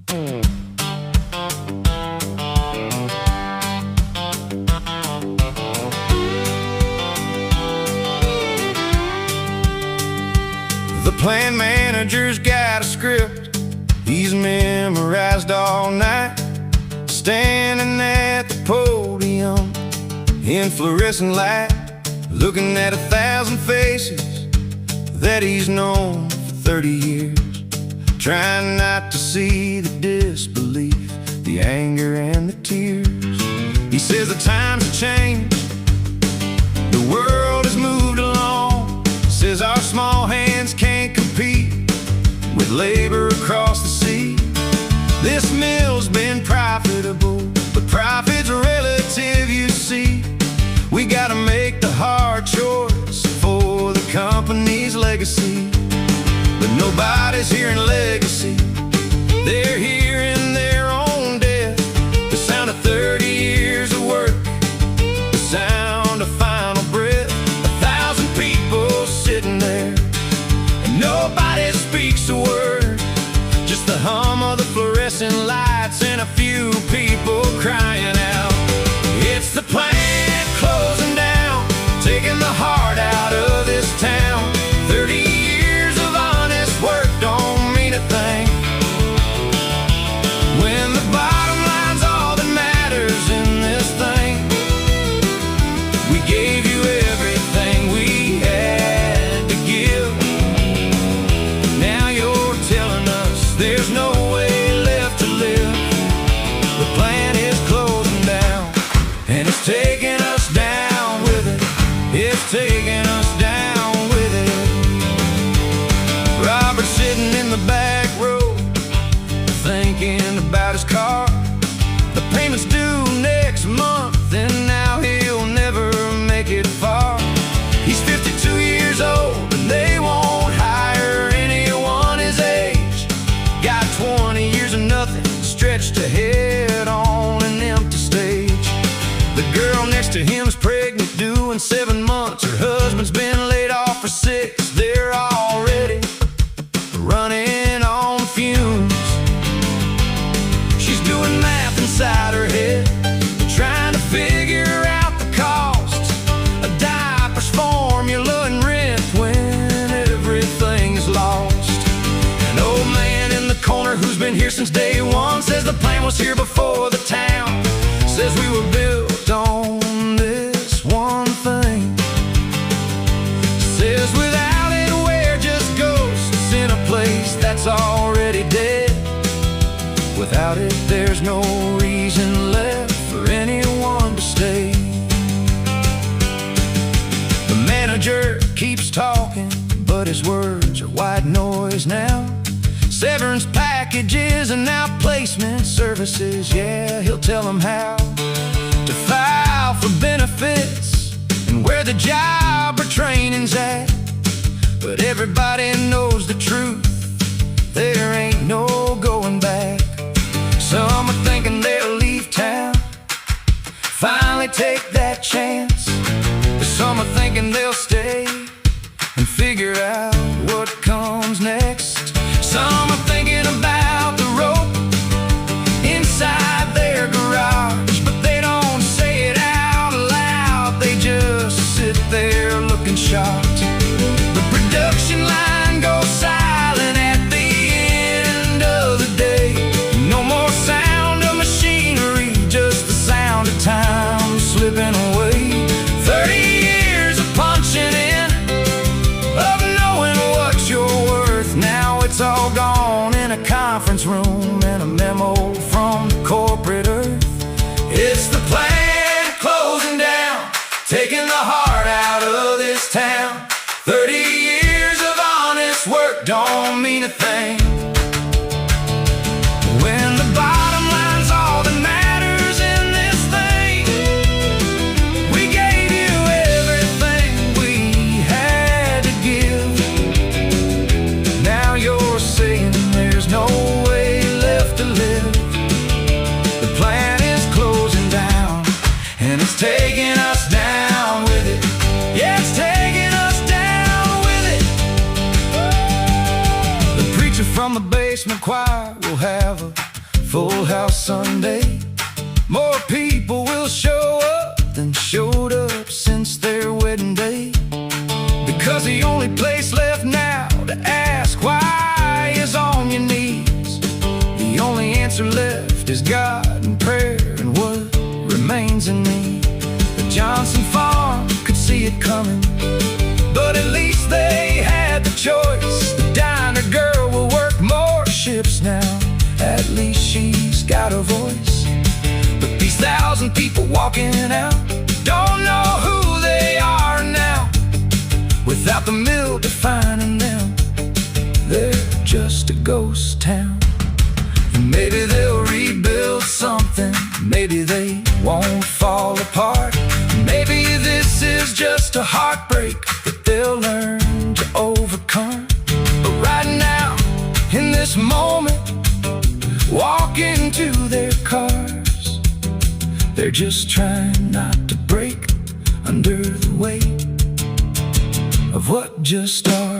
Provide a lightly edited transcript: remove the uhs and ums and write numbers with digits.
The plant manager's got a script he's memorized all night, standing at the podium in fluorescent light, looking at 1,000 faces that he's known for 30 years, trying not to see the disbelief, the anger and the tears. He says the times have changed, the world has moved along. Says our small hands can't compete with labor across the sea. This mill's been profitable, but profit's relative, you see. We gotta make the hard choice for the company's legacy. But nobody's hearing legacy, they're hearing their own death. The sound of 30 years of work, the sound of final breath. 1,000 people sitting there, and nobody speaks a word. Just the hum of the fluorescent lights and a few people crying out. It's the plant closing down, taking the heart out of this town. 30 years of honest work don't mean a thing when the bottom line's all that matters in this thing. We gave you everything we had to give. Now you're telling us there's no way left to live. The plant is closing down, and it's taking us down with it. It's taking us down with it. Robert's sitting in the back row, thinking about his car. The payment's due next month, and now he'll never make it far. He's 52 years old, and they won't hire anyone his age. Got 20 years of nothing stretched ahead on an empty stage. The girl next to him's pregnant, due in 7 months. Her husband's been laid off for 6. They're already running on fumes. She's doing math inside her head, trying to figure out the costs of diapers, formula, and rent when everything is lost. An old man in the corner who's been here since day one says the plan was here before the town. Says we were built on this one thing. Says without it we're just ghosts in a place that's already dead. Without it there's no reason left for anyone to stay. The manager keeps talking, but his words are white noise now. Severance packages and outplacement services, yeah, he'll tell them how to file for benefits and where the job or training's at. But everybody knows the truth, there ain't no going back. Some are thinking they'll leave town, finally take that chance. But some are thinking they'll stay and figure out what comes next. Some are thinking about the rope inside their garage, but they don't say it out loud, they just sit there looking shocked. The production line goes silent at the end of the day. No more sound of machinery, just the sound of time slipping away. 30 years of punching in, of knowing what you're worth. Now it's all gone in a conference room and a memo from corporate earth. It's the plant closing down, taking the heart out of this town. 30 years of honest work don't mean a thing when the bottom line's all that matters in this thing. We gave you everything we had to give. Now you're saying there's no way left to live. The plant is closing down, and it's taking us down with it. Yeah, it's taking us down with it. The preacher from the basement choir will have a Full House Sunday. More people will show up than showed up since their wedding day. Because the only place left now to ask why is on your knees. The only answer left is God and prayer and what remains in me. The Johnson farm could see it coming, but at least they had the choice. The diner girl will work more shifts now. At least she's got a voice. But these 1,000 people walking out don't know who they are now. Without the mill defining them, they're just a ghost town. And maybe they'll rebuild something, maybe they won't fall apart. Maybe this is just a heartbreak that they'll learn to overcome. But right now, in this moment, walk into their cars. They're just trying not to break under the weight of what just are.